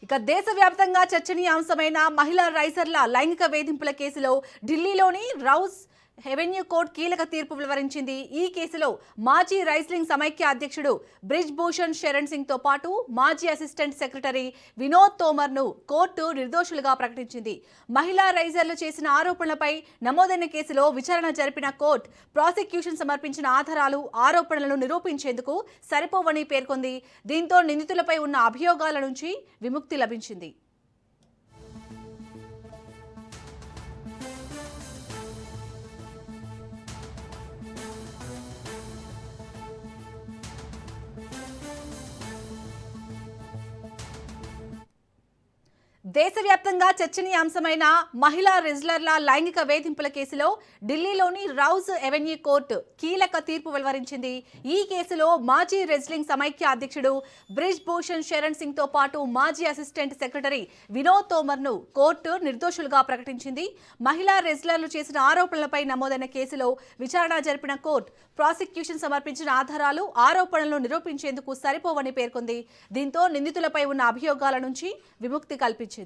ఇక దేశవ్యాప్తంగా చర్చనీయాంశమైన మహిళా రైసర్ల లైంగిక వేధింపుల కేసులో ఢిల్లీలోని రౌస్ రెవెన్యూ కోర్టు కీలక తీర్పు వెలువరించింది. ఈ కేసులో మాజీ రైస్లింగ్ సమైక్య అధ్యక్షుడు బ్రిజ్ భూషణ్ శరణ్ సింగ్ తో పాటు మాజీ అసిస్టెంట్ సెక్రటరీ వినోద్ తోమర్ ను కోర్టు నిర్దోషులుగా ప్రకటించింది. మహిళా రైజర్లు చేసిన ఆరోపణలపై నమోదైన కేసులో విచారణ జరిపిన కోర్టు ప్రాసిక్యూషన్ సమర్పించిన ఆధారాలు ఆరోపణలను నిరూపించేందుకు సరిపోవని పేర్కొంది. దీంతో నిందితులపై ఉన్న అభియోగాల నుంచి విముక్తి లభించింది. దేశవ్యాప్తంగా చర్చనీయాంశమైన మహిళా రెజ్లర్ల లైంగిక వేధింపుల కేసులో ఢిల్లీలోని రౌస్ రెవెన్యూ కోర్టు కీలక తీర్పు వెలువరించింది. ఈ కేసులో మాజీ రెజ్లింగ్ సమైక్య అధ్యక్షుడు బ్రిజ్ భూషణ్ శరణ్ సింగ్ తో పాటు మాజీ అసిస్టెంట్ సెక్రటరీ వినోద్ తోమర్ ను కోర్టు నిర్దోషులుగా ప్రకటించింది. మహిళా రెజ్లర్లు చేసిన ఆరోపణలపై నమోదైన కేసులో విచారణ జరిపిన కోర్టు ప్రాసిక్యూషన్ సమర్పించిన ఆధారాలు ఆరోపణలను నిరూపించేందుకు సరిపోవని పేర్కొంది. దీంతో నిందితులపై ఉన్న అభియోగాల నుంచి విముక్తి కల్పించింది.